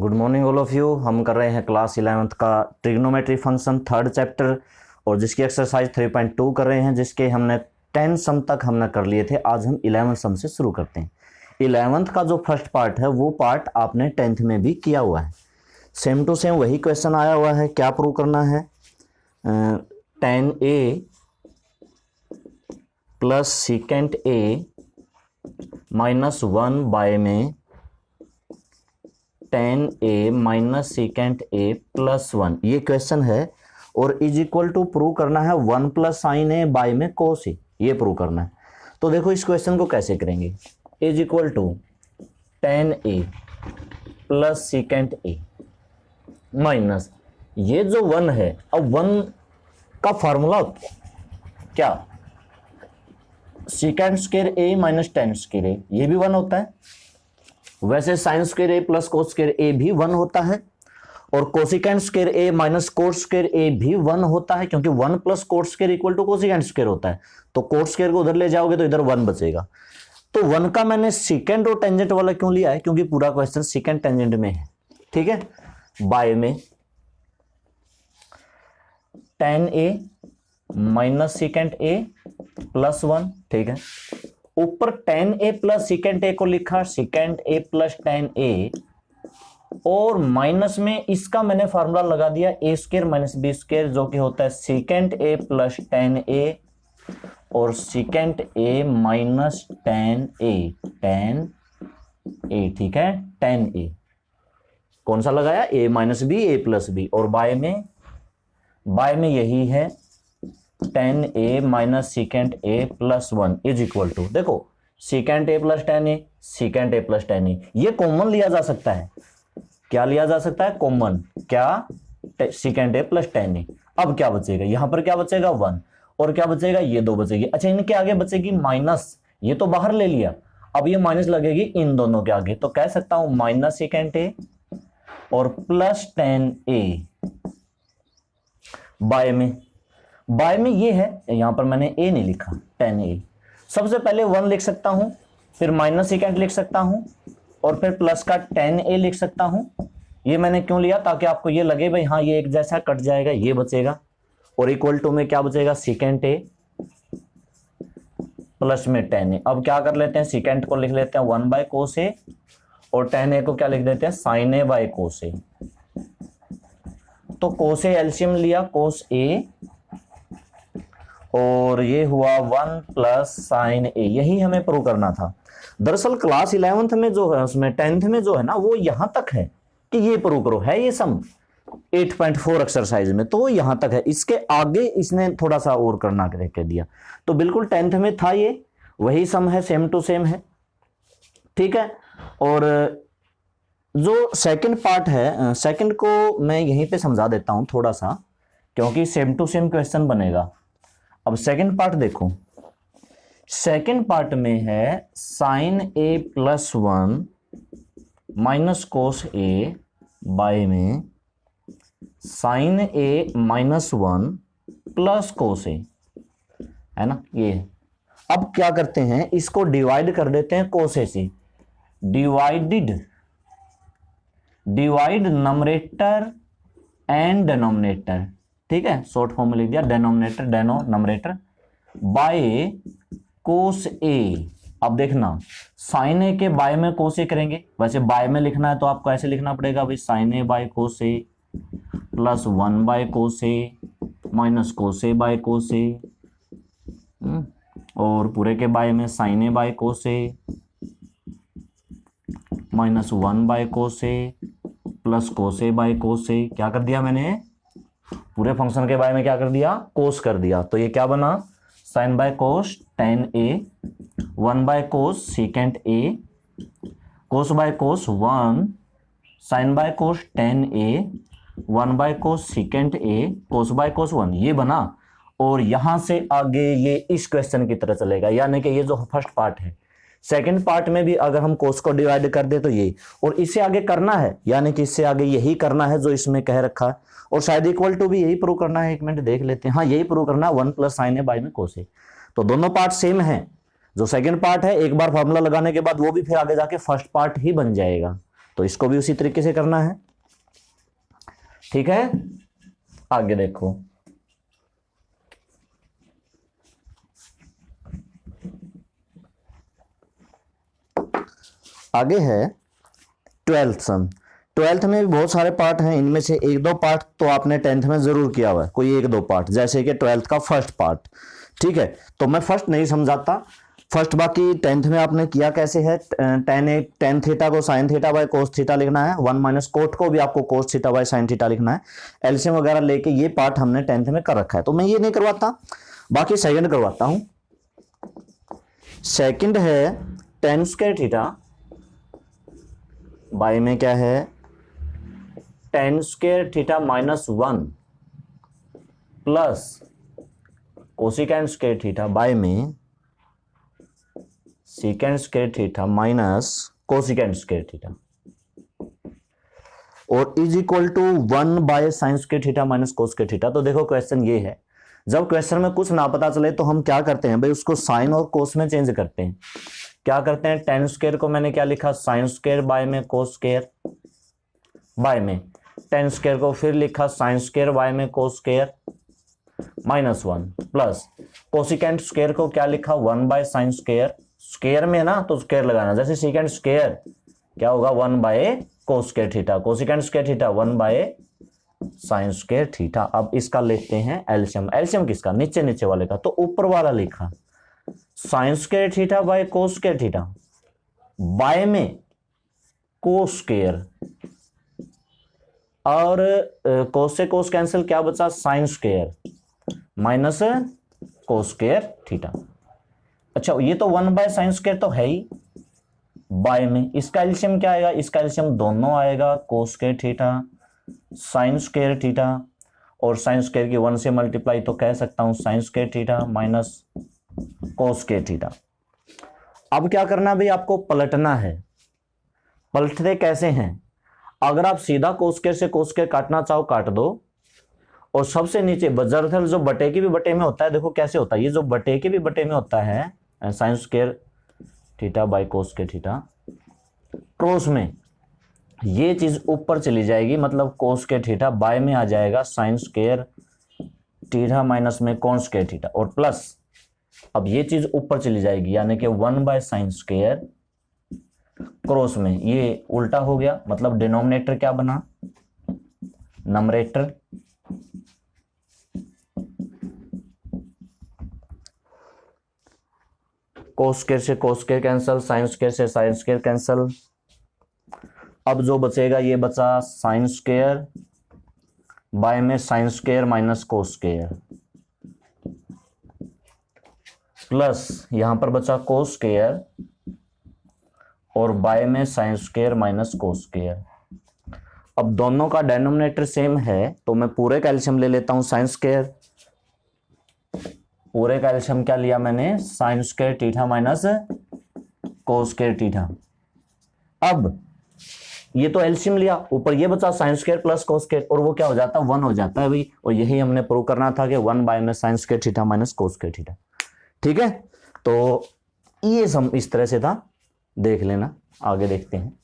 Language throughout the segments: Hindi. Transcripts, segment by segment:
Good morning all of you. हम कर रहे हैं क्लास 11th का ट्रिग्नोमेट्री फंक्शन थर्ड चैप्टर और जिसकी एक्सरसाइज 3.2 कर रहे हैं, जिसके हमने 10 सम तक हमने कर लिए थे। आज हम 11 सम से शुरू करते हैं। 11th का जो फर्स्ट पार्ट है वो पार्ट आपने 10th में भी किया हुआ है। सेम टू सेम वही क्वेश्चन आया हुआ है। क्या प्रूव करना है? 10a plus secant a minus 1 by में 10a minus secant a plus 1, ये क्वेश्चन है। और इज इक्वल टू प्रूव करना है 1 प्लस साइन ए बाय में कोस ए, ये प्रूव करना है। तो देखो इस क्वेश्चन को कैसे करेंगे। Is equal to 10a plus secant a minus ये जो 1 है, अब 1 का फॉर्मूला होता है क्या? Secant square a minus tan square a, ये भी 1 होता है। वैसे sine square a plus cos square a भी 1 होता है, और cosecant square a minus cot square a भी 1 होता है, क्योंकि 1 plus cot square equal to cosecant square होता है। तो कोट स्क्वायर को उधर ले जाओगे तो इधर 1 बचेगा। तो 1 का मैंने सीकेंट और टेंजेंट वाला क्यों लिया है? क्योंकि पूरा क्वेश्चन सीकेंट टेंजेंट में है। ठीक है, बाय में 10a minus secant a plus 1। ठीक है, ऊपर 10a प्लस सीकेंट a को लिखा सीकेंट a प्लस 10a, और माइनस में इसका मैंने फार्मूला लगा दिया a square minus B square, जो कि होता है सीकेंट a प्लस 10a और सीकेंट a माइनस 10a। ठीक है, 10a कौन सा लगाया? a minus B, a plus B, और बाय में यही है 10a minus secant a plus 1 is equal to, देखो secant a plus 10a, secant a plus 10a, ये कॉमन लिया जा सकता है। क्या लिया जा सकता है? कॉमन। क्या? Secant a plus 10a। अब क्या बचेगा? यहां पर क्या बचेगा? 1, और क्या बचेगा? ये 2 बचेगी। अच्छा, इनके आगे बचेगी माइनस, ये तो बाहर ले लिया, अब ये माइनस लगेगी इन दोनों के आगे। तो कह सकता हूं माइनस सीकेंट a और प्लस 10a बाय में ये है, यहां पर मैंने a नहीं लिखा, 10a। सबसे पहले 1 लिख सकता हूं, फिर माइनस सेकेंड लिख सकता हूं, और फिर प्लस का 10a लिख सकता हूं। ये मैंने क्यों लिया? ताकि आपको ये लगे भाई हाँ ये एक जैसा कट जाएगा, ये बचेगा, और इक्वल टू में क्या बचेगा? सीकेंट a प्लस में 10a। अब क्या कर लेते हैं? सीकेंट को लिख लेते हैं 1 बाय कोस a, और 10a को क्या लिख देते हैं? Sine a by cos a। तो कोस a एलसीएम लिया, कोस a, और ये हुआ 1 प्लस साइन a। यही हमें प्रूव करना था। दरअसल क्लास 11th में जो है, उसमें 10th में जो है ना, वो यहां तक है कि ये प्रूव करो, है ये सम 8.4 एक्सरसाइज में, तो वो यहां तक है। इसके आगे इसने थोड़ा सा और करना कह दिया। तो बिल्कुल 10th में था, ये वही सम है, सेम टू सेम है। ठीक है, और जो सेकंड पार्ट है, सेकंड को मैं यहीं पे समझा देता हूं थोड़ा सा, क्योंकि सेम टू सेम क्वेश्चन बनेगा। अब सेकंड पार्ट देखो, सेकंड पार्ट में है sine a plus 1 minus cos a by में sine a minus 1 plus cos a, है ना ये। अब क्या करते हैं? इसको डिवाइड कर देते हैं कोस a से। Divide numerator and denominator. ठीक है, शॉर्ट फॉर्म में लिख दिया, denominator numerator by cos a। अब देखना, साइन a के बाय में कोस a करेंगे। वैसे बाय में लिखना है तो आपको ऐसे लिखना पड़ेगा भाई, sine a by cos a plus 1 by cos a minus cos a by cos a, और पूरे के बाय में sine a by cos a minus 1 by cos a plus cos a by cos a। क्या कर दिया मैंने? पूरे फंक्शन के बारे में क्या कर दिया? कोस कर दिया। तो ये क्या बना? Sine by cos 10a, 1 by cos secant a, cos by cos 1, sine by cos 10a, 1 by cos secant a, cos by cos 1, ये बना। और यहां से आगे ये इस क्वेश्चन की तरह चलेगा, यानी कि ये जो फर्स्ट पार्ट है, सेकंड पार्ट में भी अगर हम कोस को डिवाइड कर दे तो ये, और इससे आगे करना है, यानी कि इससे आगे यही करना है जो इसमें कह रखा है, और शायद इक्वल टू भी यही प्रूव करना है। एक मिनट देख लेते हैं। हाँ, यही प्रूव करना है 1 प्लस साइन ए बाय में कोस ए। तो दोनों पार्ट सेम है। जो सेकंड पार्ट है, एक बार फॉर्मूला लगाने के बाद वो भी फिर आगे जाके फर्स्ट पार्ट ही बन जाएगा। तो तो इसको भी उसी तरीके से करना है। ठीक है, आगे देखो। आगे है 12th सम। 12th में भी बहुत सारे पार्ट हैं, इनमें से एक दो पार्ट तो आपने 10th में जरूर किया हुआ है, कोई एक दो पार्ट, जैसे कि 12th का फर्स्ट पार्ट। ठीक है, तो मैं फर्स्ट नहीं समझाता फर्स्ट, बाकी 10th में आपने किया कैसे है, टेन थीटा को sign theta by cos theta लिखना है, 1 माइनस कोट को भी आपको cos theta by sine theta लिखना है, एलसीएम वगैरह लेके ये पार्ट हमने 10th में कर रखा है, तो मैं ये नहीं करवाता। बाकी सेकंड करवाता हूं। सेकंड है टेन स्क्वायर थीटा बाय में क्या है, tan square theta minus 1 plus cosecant square theta by में secant square theta minus cosecant square theta, और is equal to 1 by sine square theta minus cos square theta. तो देखो क्वेश्चन ये है, जब क्वेश्चन में कुछ ना पता चले तो हम क्या करते हैं भाई, उसको साइन और कोस में चेंज करते हैं। क्या करते हैं, टेन स्क्वायर को मैंने क्या लिखा, साइन स्क्वायर बाय में कोस स्क्वायर, बाय में टेन स्क्वायर को फिर लिखा साइन स्क्वायर बाय में cos square minus 1 plus cosecant square को क्या लिखा, 1 बाय साइन स्क्वायर, स्क्वायर में ना तो स्क्वायर लगाना, जैसे सीकेंट स्क्वायर क्या होगा 1 by cos square theta, cosecant square theta 1 by sine square theta. अब इसका लेते हैं एलसीएम। एलसीएम किसका, नीचे नीचे वाले का, तो ऊपर वाला लिखा sign square theta by cos square theta by में कोस स्क्वायर, और कोस से कोस कैंसिल, क्या बचा sine square minus cos square theta. अच्छा ये तो 1 बाय साइन स्क्वायर तो है ही, बाय में इसका एलसीएम क्या आएगा, इसका एलसीएम दोनों आएगा, कोस square theta sine square theta, और साइन स्क्वायर की 1 से मल्टीप्लाई तो कह सकता हूं sign square theta minus cos square theta. अब क्या करना भाई, आपको पलटना है। पलटते कैसे हैं, अगर आप सीधा कोस स्क्वायर से कोस स्क्वायर काटना चाहो काट दो, और सबसे नीचे दरअसल जो बटे के भी बटे में होता है, देखो कैसे होता है, ये जो बटे के भी बटे में होता है sign square theta by cos square theta, cross में ये चीज ऊपर चली जाएगी, मतलब कोस स्क्वायर थीटा बाय में आ जाएगा साइन स्क्वायर थीटा माइनस में कॉस स्क्वायर थीटा, और प्लस अब ये चीज ऊपर चली जाएगी, यानी कि 1 बाय साइन स्क्वायर क्रॉस में ये उल्टा हो गया, मतलब डिनोमिनेटर क्या बना, नंबरेटर कोस स्क्वायर से cos square cancel, sine square से साइन स्क्वायर कैंसिल। अब जो बचेगा ये बचा साइन स्क्वायर बाय में sine square minus cos square, plus यहां पर बचा कोस स्क्वायर और बाय में sine square minus cos square. अब दोनों का डिनोमिनेटर सेम है तो मैं पूरे का एलसीएम ले लेता हूं, साइन स्क्वायर, पूरे का एलसीएम क्या लिया मैंने, sign square theta minus cos square theta. अब ये तो एलसीएम लिया, ऊपर ये बचा sine square plus cos square, और वो क्या हो जाता है 1 हो जाता है भाई, और यही हमने प्रूव करना था कि 1 बाय में sign square theta minus cos square theta. ठीक है, तो ये सम इस तरह से था, देख लेना। आगे देखते हैं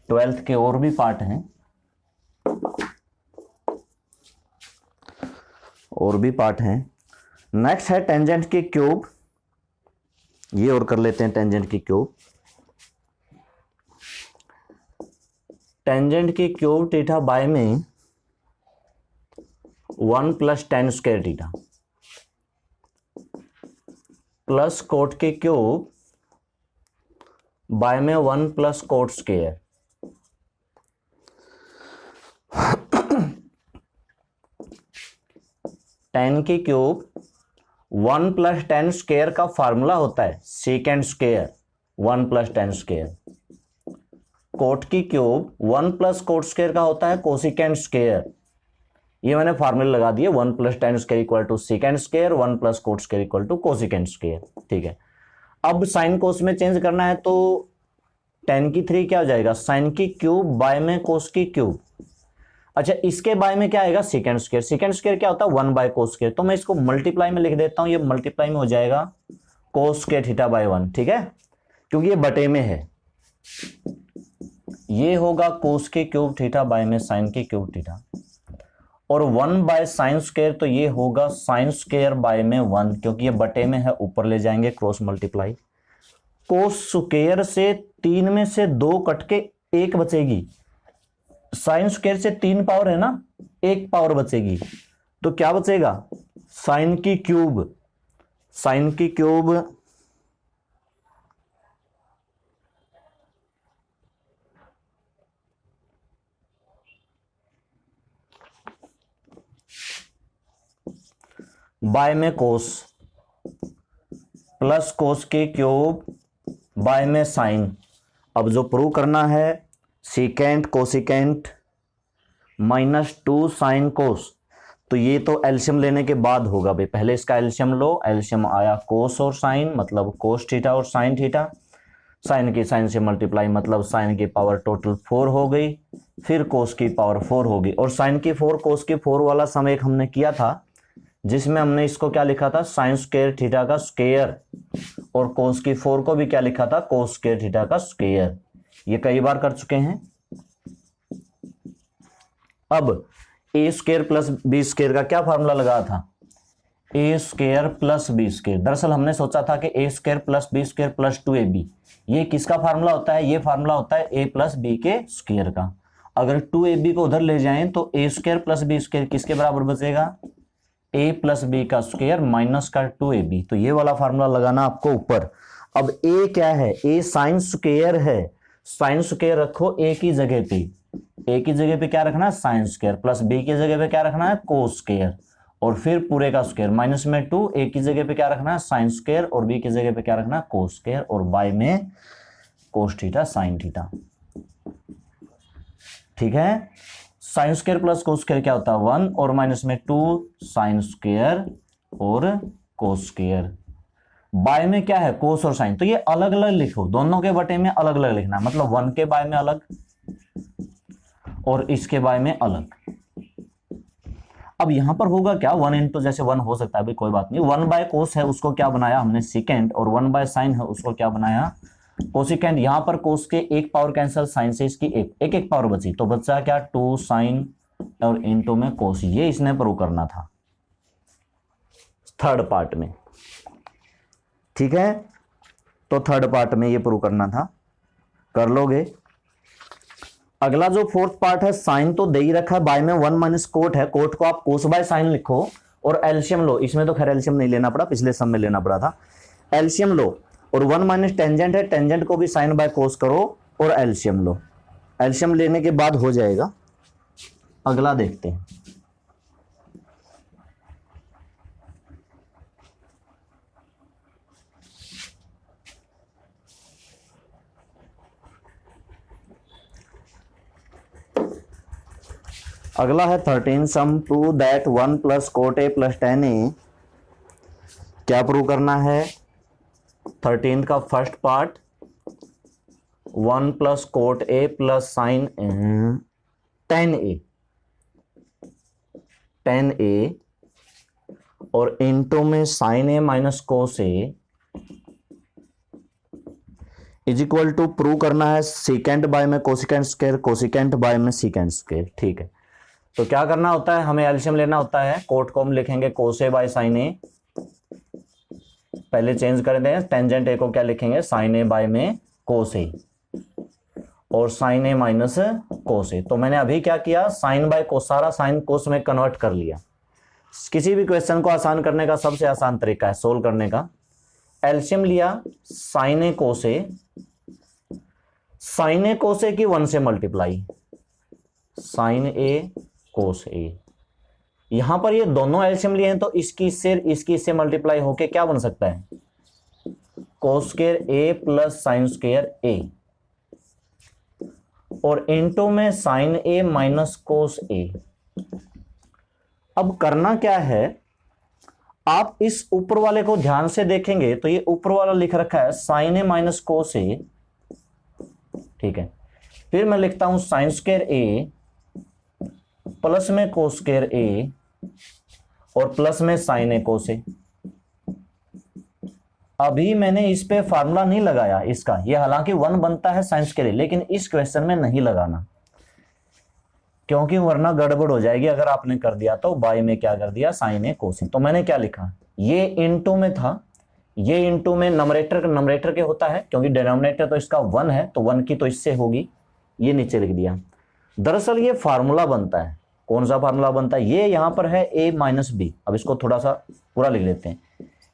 12th के और भी पार्ट हैं, और भी पार्ट हैं। नेक्स्ट है टेंजेंट की क्यूब, ये और कर लेते हैं टेंजेंट की क्यूब। टेंजेंट की क्यूब थीटा बाय में 1 plus tan square theta plus cot की क्यूब बाय में 1 प्लस कोट स्क्वायर, टेन की क्यूब 1 प्लस टेन स्क्वायर का फार्मूला होता है second square 1 plus tan square, cot की क्यूब 1 प्लस कोट स्क्वायर का होता है कोसिकेंट स्क्वायर, ये मैंने फार्मूला लगा दिए 1 plus tan square equal to second square, 1 plus cot square equal to cosecant square. ठीक है, अब साइन कोस में चेंज करना है तो टेन की 3 क्या हो जाएगा, साइन की क्यूब बाय में कोस की क्यूब। अच्छा इसके बाय में क्या आएगा, सेकेंड स्क्वायर, सेकेंड स्क्वायर क्या होता है 1 बाय कोस स्क्वायर, तो मैं इसको मल्टीप्लाई में लिख देता हूं, ये मल्टीप्लाई में हो जाएगा कोस स्क्वायर थीटा बाय 1। ठीक है, क्योंकि ये बटे में है, ये होगा कोस के क्यूब थीटा बाय में साइन के क्यूब थीटा, और 1 बाय साइन स्क्वायर, तो ये होगा साइन स्क्वायर बाय में 1, क्योंकि ये बटे में है, ऊपर ले जाएंगे क्रॉस मल्टीप्लाई। कोस स्क्वायर से 3 में से 2 कट के 1 बचेगी, साइन स्क्वायर से 3 पावर है ना, 1 पावर बचेगी, तो क्या बचेगा, साइन की क्यूब, साइन की क्यूब बाय में कोस प्लस कोस के क्यूब बाय में साइन। अब जो प्रूव करना है, सीकेंट कोसिकेंट -2 साइन कोस, तो ये तो एलसीएम लेने के बाद होगा भाई, पहले इसका एलसीएम लो, एलसीएम आया कोस और साइन, मतलब कोस थीटा और साइन थीटा, साइन की साइन से मल्टीप्लाई, मतलब साइन की पावर टोटल 4 हो गई, फिर कोस की पावर 4 होगी, और साइन की 4 कोस की 4 वाला सम एक हमने किया था, जिसमें हमने इसको क्या लिखा था, साइन स्क्वायर थीटा का स्क्वायर, और कोस की 4 को भी क्या लिखा था, कोस स्क्वायर थीटा का स्क्वायर। ये कई बार कर चुके हैं। अब A square plus B square का क्या फार्मूला लगा था, A square plus B square. दरअसल हमने सोचा था कि A square plus B square plus 2ab, ये किसका फार्मूला होता है, ये फार्मूला होता है ए प्लस बी के स्क्वायर का। अगर 2ab को उधर ले जाएं तो ए स्क्वायर प्लस बी स्क्वायर किसके बराबर बचेगा, ए प्लस बी का स्क्वायर माइनस का 2ab, तो ये वाला फार्मूला लगाना आपको ऊपर। अब ए क्या है, ए साइन स्क्वायर है, साइन स्क्वायर रखो ए की जगह पे, ए की जगह पे क्या रखना है, साइन स्क्वायर, प्लस बी की जगह पे क्या रखना है, कोस स्क्वायर, और फिर पूरे का स्क्वायर, माइनस में 2, ए की जगह पे क्या रखना है, साइन स्क्वायर, और बी की जगह पे क्या रखना है, कोस स्क्वायर, और बाय में कोस थीटा साइन थीटा। ठीक है, sine square plus cos square क्या होता है 1, और माइनस में 2 साइन स्क्वायर और कोस स्क्वायर, बाय में क्या है, कोस और साइन, तो ये अलग अलग लिखो, दोनों के बटे में अलग अलग लिखना, मतलब 1 के बाय में अलग और इसके बाय में अलग। अब यहां पर होगा क्या, 1 इंटू जैसे 1 हो सकता है भी, कोई बात नहीं, 1 बाय कोस है उसको क्या बनाया हमने सीकेंट, और 1 बाय साइन है उसको क्या बनाया कोसिकेंट। यहां पर कोस के 1 पावर कैंसिल, साइन से इसकी एक पावर बची, तो बचा क्या 2 साइन और इनटू में कोस। ये इसने प्रूव करना था थर्ड पार्ट में। ठीक है, तो थर्ड पार्ट में ये प्रूव करना था, कर लोगे। अगला जो फोर्थ पार्ट है, साइन तो दे ही रखा है, बाय में 1 माइनस कोट है, कोट को आप कोस बाय साइन लिखो और एलसीएम लो। इसमें तो खैर एलसीएम नहीं लेना पड़ा, पिछले सम में लेना पड़ा था। एलसीएम लो और 1 माइनस टेंजेंट है, टेंजेंट को भी साइन बाय कोस करो और एलसीएम लो। एलसीएम लेने के बाद हो जाएगा। अगला देखते हैं। अगला है 13 sum prove that 1 plus cot A plus tan A. क्या प्रूव करना है, 13 का first part 1 plus cot A plus sine tan A और इंटू में sine A minus cos A is equal to prove करना है सीकेंट बाय में कोसिकेंट स्क्वायर, कोसिकेंट बाय में सीकेंट स्क्वायर। ठीक है, तो क्या करना होता है, हमें एलसीएम लेना होता है। कोट को हम लिखेंगे कोस ए बाय साइन ए, पहले चेंज कर दें, टेंजेंट ए को क्या लिखेंगे साइन ए बाय में कोस ए, और साइन ए माइनस कोस ए। तो मैंने अभी क्या किया, साइन बाय कोस, सारा साइन कोस में कन्वर्ट कर लिया। किसी भी क्वेश्चन को आसान करने का सबसे आसान तरीका है सोल्व करने का, एलसीएम लिया, साइन ए कोस ए, साइन ए कोस ए की 1 से मल्टीप्लाई, साइन ए कोस ए। यहां पर ये दोनों एलसीएम लिए हैं तो इसकी इससे मल्टीप्लाई होके क्या बन सकता है, कोस स्क्वायर ए प्लस साइन स्क्वायर ए, और इनटू में साइन ए माइनस कोस ए। अब करना क्या है, आप इस ऊपर वाले को ध्यान से देखेंगे तो ये ऊपर वाला लिख रखा है साइन ए माइनस कोस ए। ठीक है, फिर मैं लिखता हूं साइन स्क्वायर ए प्लस में कोस स्क्वायर ए और प्लस में साइन ए कोस ए। अभी मैंने इस पे फार्मूला नहीं लगाया इसका, ये हालांकि 1 बनता है साइंस के लिए, लेकिन इस क्वेश्चन में नहीं लगाना, क्योंकि वरना गड़बड़ हो जाएगी अगर आपने कर दिया तो। बाय में क्या कर दिया, साइन ए कोस ए। तो मैंने क्या लिखा, ये इनटू में था, ये इनटू में नंबरेटर के होता है, क्योंकि डिनोमिनेटर तो इसका 1 है, तो 1 की तो इससे होगी, ये नीचे लिख दिया। दरअसल ये फार्मूला बनता है, कौन सा फार्मूला बनता है, ये यहां पर है a माइनस बी। अब इसको थोड़ा सा पूरा लिख लेते हैं।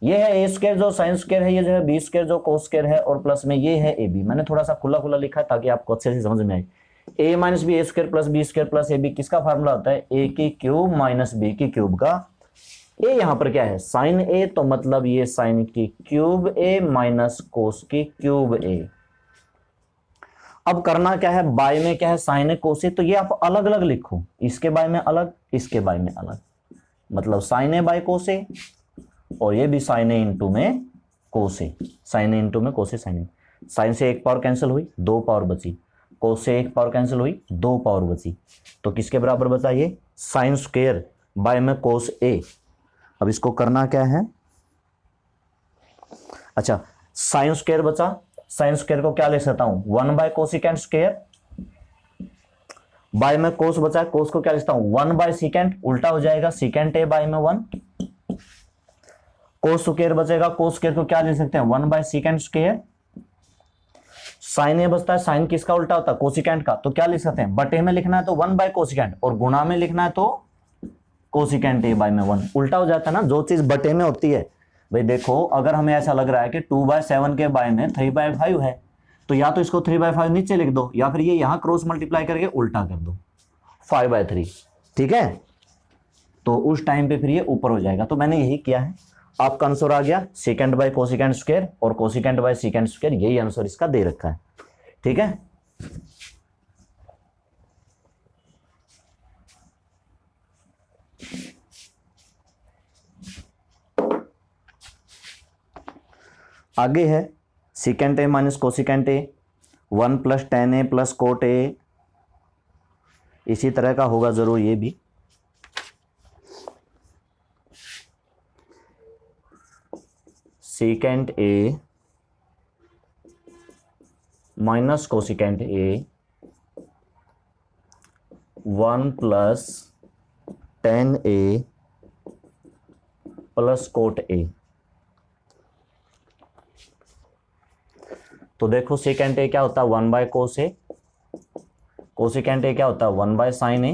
ये है ए स्क्वायर जो साइन स्क्वायर है, ये जो है बी स्क्वायर जो कोस स्क्वायर है, और प्लस में ये है ए बी। मैंने थोड़ा सा खुला खुला लिखा है ताकि आपको अच्छे से समझ में आए। A minus B, A square plus B square plus A B, किसका फार्मूला होता है, ए की क्यूब माइनस बी की क्यूब का। ए यहां पर क्या है, साइन ए, तो मतलब ये साइन की क्यूब ए माइनस कोस की क्यूब ए। अब करना क्या है, बाय में क्या है, साइन ए कोस ए, तो ये आप अलग अलग लिखो, इसके बाय में अलग, इसके बाय में अलग, मतलब साइन ए बाय कोस ए, और ये भी साइन ए इंटू में कोस ए, साइन ए इंटू में कोस ए, साइन ए। साइन से एक पावर कैंसिल हुई, 2 पावर बची, कोस से एक पावर कैंसिल हुई, 2 पावर बची, तो किसके बराबर बचा, ये साइन स्क्वायर बाय में कोस ए। अब इसको करना क्या है, अच्छा साइन स्क्वायर बचा, साइन स्क्वायर को क्या लिख सकता हूं, 1 बाय कोसिकेंट स्क्वायर, बाय में कोस बचा है, कोस को क्या लिखता हूं, 1 बाय सीकेंट, उल्टा हो जाएगा, सीकेंट ए बाय में 1, कोस स्क्वायर बचेगा, कोस स्क्वायर को क्या लिख सकते हैं, 1 बाय सीकेंट स्क्वायर। साइन ए बचता है, साइन किसका उल्टा होता है, कोसिकेंट का, तो क्या लिख सकते हैं, बटे में लिखना है तो 1 बाय कोसिकेंट, और गुणा में लिखना है तो कोसिकेंट ए बाय में 1, उल्टा हो जाता है ना, जो चीज बटे में होती है। भाई देखो, अगर हमें ऐसा लग रहा है कि 2/7 के बाय में 3/5 है, तो या तो इसको 3/5 नीचे लिख दो, या फिर ये यहां क्रॉस मल्टीप्लाई करके उल्टा कर दो 5/3, ठीक है, तो उस टाइम पे फिर ये ऊपर हो जाएगा। तो मैंने यही किया है, आपका आंसर आ गया सेकेंड बाय कोसिकेंट स्क्वायर और कोसिकेंट बाय सीकेंट स्क्वायर, यही आंसर इसका दे रखा है, ठीक है। आगे है secant A minus cosecant A, 1 plus tan A plus cot ए, इसी तरह का होगा जरूर ये भी। Secant A minus cosecant A, 1 plus tan A plus cot ए। तो देखो सेकेंट ए क्या होता है, 1 by cos A, cosecant A क्या होता है, 1 by sign A,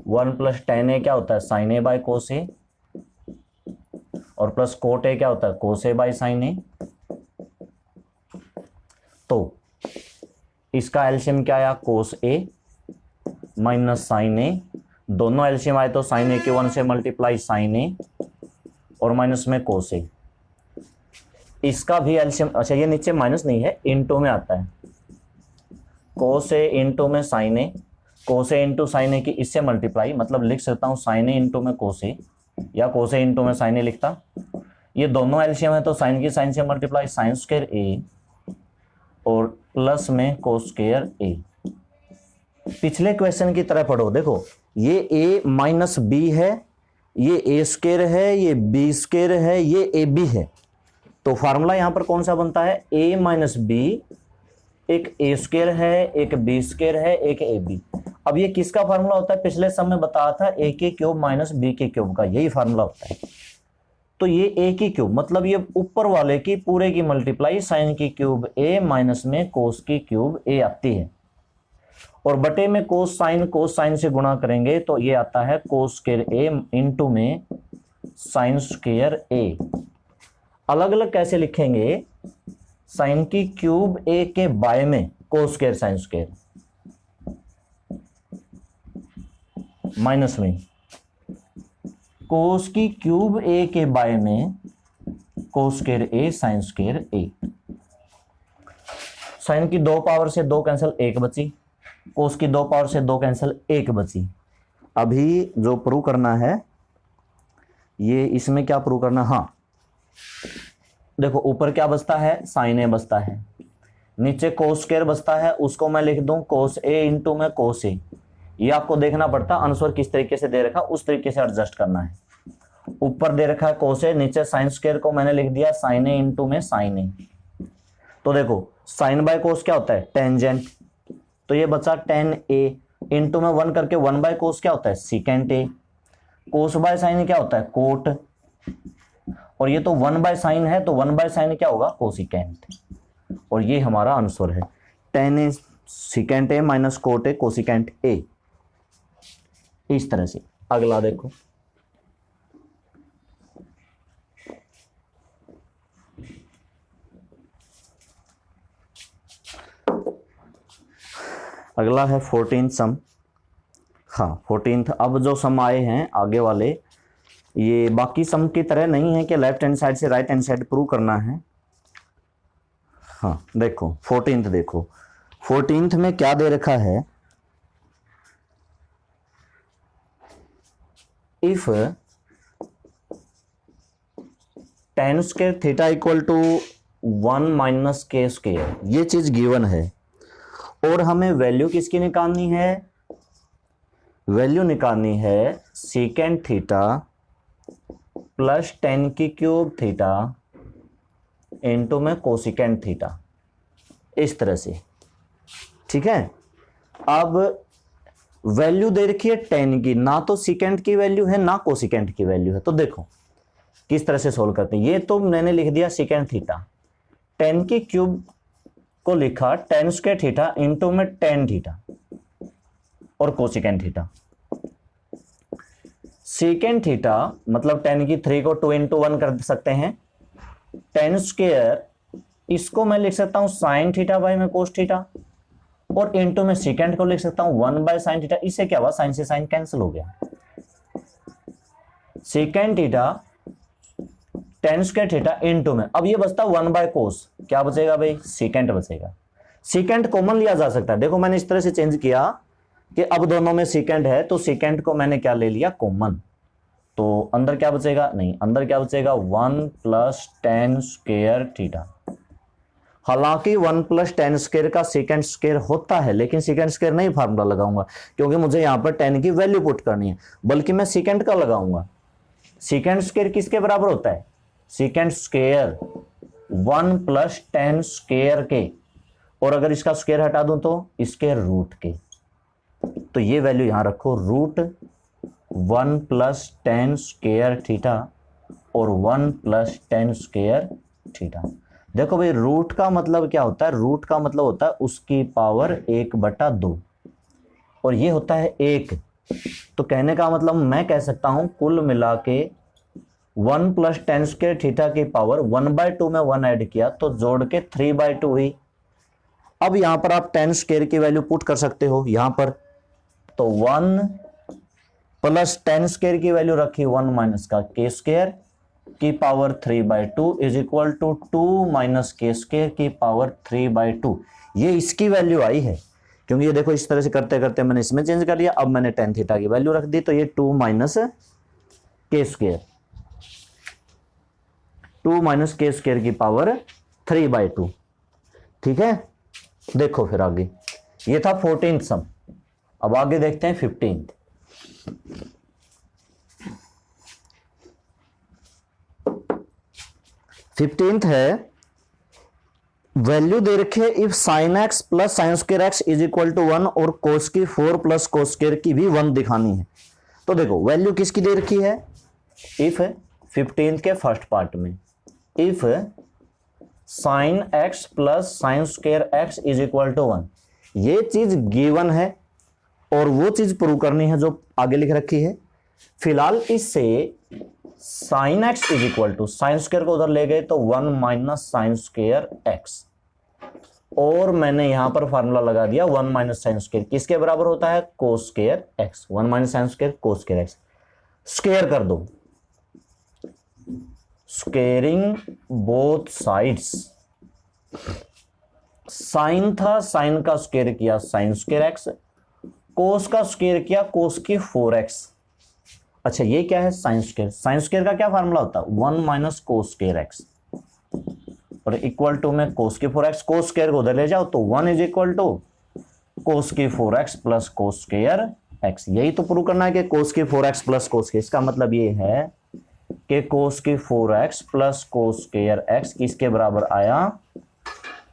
1 plus tan ए क्या होता है, साइन ए बाय कोस ए, और प्लस कोट ए क्या होता है, कोस ए बाय साइन ए। तो इसका एलसीएम क्या आया, कोस ए माइनस साइन ए, दोनों एलसीएम आए तो साइन ए के 1 से मल्टीप्लाई साइन ए, और माइनस में कोस ए। इसका भी एलसीएम, अच्छा ये नीचे माइनस नहीं है, इनटू में आता है, कोस ए इंटू में साइन ए, कोस ए इंटू साइन ए की इससे मल्टीप्लाई, मतलब लिख सकता हूं साइन ए इंटू में कोस ए, या कोस ए इंटू में साइन ए लिखता। ये दोनों एलसीएम है तो साइन की साइन से मल्टीप्लाई साइन स्क्वायर ए, और प्लस में कोस स्क्वायर ए। पिछले क्वेश्चन की तरह पढ़ो, देखो ये ए माइनस बी है, ये ए स्क्वायर है, ये बी स्क्वायर है, ये ए बी है, तो फार्मूला यहां पर कौन सा बनता है, a माइनस बी, एक ए स्क्वायर है, एक बी स्क्वायर है, एक ए बी। अब ये किसका फार्मूला होता है, पिछले सब में बताया था, a की क्यूब माइनस बी की क्यूब का, यही फार्मूला होता है। तो ये a की क्यूब मतलब ये ऊपर वाले की पूरे की मल्टीप्लाई साइन की क्यूब a माइनस में कोस की क्यूब a आती है, और बटे में कोस साइन से गुणा करेंगे तो ये आता है कोस स्क्वायर a इंटू में साइन स्क्वायर a। अलग अलग कैसे लिखेंगे, साइन की क्यूब ए के बाय में cos square sine square, minus में कोस की क्यूब ए के बाय में कोस स्क्वायर ए साइन स्क्वायर ए। साइन की 2 पावर से 2 कैंसिल 1 बची, कोस की 2 पावर से 2 कैंसिल 1 बची। अभी जो प्रूव करना है, ये इसमें क्या प्रूव करना, हाँ देखो ऊपर क्या बचता है, साइन ए बचता है, नीचे कोस स्क्वायर बचता है, उसको मैं लिख दूं कोस ए इंटू में कोस ए। ये आपको देखना पड़ता आंसर किस तरीके से दे रखा, उस तरीके से एडजस्ट करना है। ऊपर दे रखा है कोस ए, नीचे साइन स्क्वायर को मैंने लिख दिया साइन ए इंटू में साइन ए। तो देखो साइन बाय कोस क्या होता है, टेंजेंट, तो ये बचा टेन ए इंटू में 1 करके 1 बाय कोस क्या होता है, secant A. Cos by sine क्या होता है, कोट, और ये तो 1 बाय साइन है, तो 1 बाय साइन क्या होगा, कोसिकेंट। और ये हमारा आंसर है ten A secant A minus cot A cosecant A. इस तरह से। अगला देखो, अगला है 14th सम। हाँ 14th। अब जो सम आए हैं आगे वाले, ये बाकी सम की तरह नहीं है कि लेफ्ट हैंड साइड से राइट हैंड साइड प्रूव करना है। हाँ देखो 14th, देखो 14th में क्या दे रखा है, if tan square theta equal to 1 minus K square, ये चीज गिवन है और हमें वैल्यू किसकी निकालनी है, वैल्यू निकालनी है सीकेंट थीटा प्लस टेन की क्यूब थीटा इंटू में कोसिकेंट थीटा, इस तरह से। ठीक है। अब वैल्यू दे रखी है टेन की, ना तो सीकेंट की वैल्यू है ना कोसिकेंट की वैल्यू है। तो देखो किस तरह से सोल्व करते हैं। ये तो मैंने लिख दिया सीकेंट थीटा, टेन की क्यूब को लिखा टेन स्क्वायर थीटा इंटू में टेन थीटा और कोसिकेंट थीटा। सीकेंट थीटा मतलब टेन की 3 को 2 इंटू 1 कर सकते हैं, टेन स्क्वायर इसको मैं लिख सकता हूं साइन थीटा बाय में कोस थीटा, और इंटू में सीकेंट को लिख सकता हूं 1 बाय साइन थीटा। इससे क्या हुआ, साइन से साइन कैंसिल हो गया। Secant theta tan square theta into में, अब ये बचता 1 बाय कोस, क्या बचेगा भाई, सीकेंट बचेगा। सीकेंट कॉमन लिया जा सकता है। देखो मैंने इस तरह से चेंज किया कि अब दोनों में सीकेंट है तो सीकेंट को मैंने क्या ले लिया, कॉमन। तो अंदर क्या बचेगा, नहीं अंदर क्या बचेगा 1 प्लस टेन स्क्वायर थीटा। हालांकि 1 प्लस टेन स्क्वायर का सेकेंड स्क्वायर होता है, लेकिन सेकेंड स्क्वायर नहीं फार्मूला लगाऊंगा क्योंकि मुझे यहां पर टेन की वैल्यू पुट करनी है, बल्कि मैं सेकेंड का लगाऊंगा। सेकेंड स्क्वायर किसके बराबर होता है, second square 1 plus tan square के, और अगर इसका स्क्वायर हटा दूं तो इसके रूट के। तो ये वैल्यू यहां रखो, root 1 plus tan square theta और 1 प्लस टेन स्क्वायर थीटा। देखो भाई रूट का मतलब क्या होता है, रूट का मतलब होता है उसकी पावर 1/2 और ये होता है 1। तो कहने का मतलब मैं कह सकता हूं कुल मिला के 1 प्लस टेन स्क्वायर थीटा की पावर 1/2 में 1 ऐड किया तो जोड़ के 3/2 हुई। अब यहां पर आप टेन स्क्वायर की वैल्यू पुट कर सकते हो यहां पर, तो 1 प्लस टेन स्क्वायर की वैल्यू रखी 1 माइनस का के स्क्वायर की power 3/2 is equal to 2 minus K square की पावर 3/2। ये इसकी वैल्यू आई है, क्योंकि ये देखो इस तरह से करते करते मैंने इसमें चेंज कर लिया। अब मैंने टेन थीटा की वैल्यू रख दी, तो ये 2 minus K square, 2 minus K square की पावर 3/2। ठीक है। देखो फिर आगे, ये था 14th सम। अब आगे देखते हैं 15th। है वैल्यू दे रखी है if sine X plus sine square X is equal to 1 और कोस की 4 प्लस कोस स्क्वायर की भी 1 दिखानी है। तो देखो वैल्यू किसकी दे रखी है, इफ 15th के फर्स्ट पार्ट में, if sine X plus sine square X is equal to 1, ये चीज गिवन है और वो चीज प्रूव करनी है जो आगे लिख रखी है। फिलहाल इससे sine X is equal to, sine square को उधर ले गए तो 1 माइनस साइन स्क्वायर एक्स, और मैंने यहां पर फार्मूला लगा दिया 1 माइनस साइन स्क्वायर किसके बराबर होता है, cos square x. 1 minus sine square cos square x, square कर दो, स्क्वेयरिंग बोथ साइड्स। साइन था, साइन का स्क्वायर किया साइन स्क्वायर एक्स, कोस का स्क्वायर किया कोस की 4x। अच्छा ये क्या है, साइन स्क्वायर। साइन स्क्वायर का क्या फार्मूला होता है, 1 माइनस कोस स्क्वायर एक्स, और इक्वल टू में कोस की 4x, कोस स्क्वायर को उधर ले जाओ तो 1 इज इक्वल टू कोस की 4x plus cos square x. यही तो प्रूव करना है कि कोस की 4x प्लस कोस की। इसका मतलब ये है कि कोस की 4x plus cos square x किसके बराबर आया,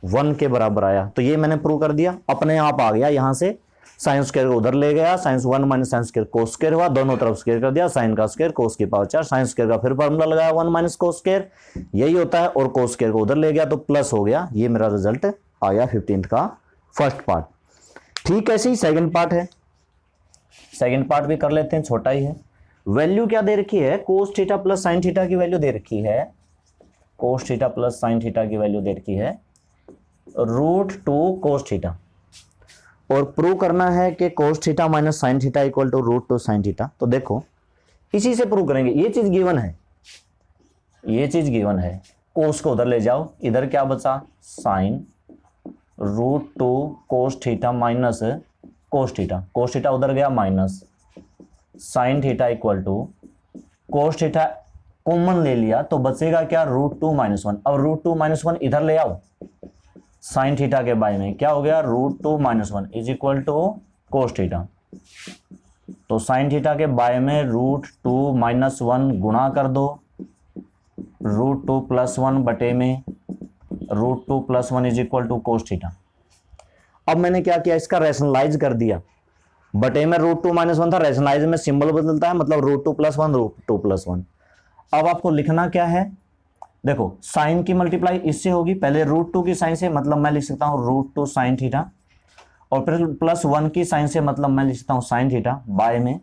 1 के बराबर आया। तो ये मैंने प्रूव कर दिया, अपने आप आ गया। यहां से साइन स्क्वायर को उधर ले गया, sine 1 minus sine square cos square हुआ, दोनों तरफ स्क्वायर कर दिया, साइन का स्क्वायर कोस की पावर 4, साइन स्क्वायर का फिर फॉर्मूला लगाया 1 माइनस कोस स्क्वायर, यही होता है, और कोस स्क्वायर को उधर ले गया तो प्लस हो गया। ये मेरा रिजल्ट आया 15th का फर्स्ट पार्ट। ठीक, ऐसे ही सेकंड पार्ट है, सेकंड पार्ट भी कर लेते हैं, छोटा ही है। वैल्यू क्या दे रखी है, cos theta plus sine theta की वैल्यू दे रखी है, cos theta plus sine theta की वैल्यू दे रखी है √2 कोस थीटा, और प्रूव करना है कि cos theta minus sine theta equal to √2 sine theta. तो देखो इसी से प्रूव करेंगे, ये चीज गिवन है, ये चीज गिवन है। कोस को उधर ले जाओ, इधर क्या बचा, sine √2 cos theta minus cos theta, cos theta उधर गया minus sine theta equal to cos theta common ले लिया तो बचेगा क्या, √2 माइनस 1। अब √2 माइनस 1 इधर ले आओ, साइन थीटा के बाय में क्या हो गया, √2 minus 1 is equal to cos theta. तो साइन थीटा के बाय में √2 माइनस 1 गुणा कर दो, √2 प्लस 1 बटे में √2 plus 1 is equal to cos theta. अब मैंने क्या किया, इसका रैशनलाइज कर दिया, बटे में √2 माइनस 1 था, रैशनलाइज में सिंबल बदलता है, मतलब √2 प्लस 1 √2 प्लस 1। अब आपको लिखना क्या है, देखो साइन की मल्टीप्लाई इससे होगी, पहले √2 की साइन से, मतलब मैं लिख सकता हूं √2 साइन थीटा, और फिर प्लस 1 की साइन से, मतलब मैं लिख सकता हूं साइन थीटा, बाय में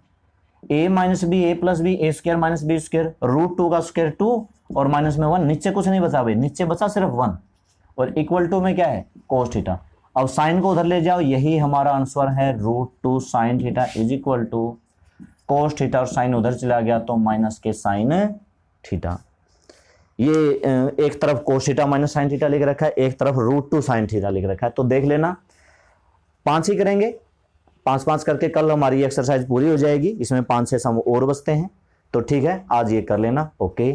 a minus B A plus B A square minus B square, √2 का स्क्वायर 2 और माइनस में 1, नीचे कुछ नहीं बचा भाई, नीचे बचा सिर्फ 1, और इक्वल टू में क्या है, कोस थीटा। अब साइन को उधर ले जाओ, यही हमारा आंसर है, √2 sine theta is equal to cos theta, और साइन उधर चला गया तो माइनस के साइन थीटा। ये एक तरफ कोस थीटा माइनस साइन थीटा लिख रखा है, एक तरफ √2 साइन थीटा लिख रखा है। तो देख लेना, 5 ही करेंगे, 5-5 करके कल हमारी एक्सरसाइज पूरी हो जाएगी, इसमें 5 से सम और बचते हैं। तो ठीक है, आज ये कर लेना, ओके।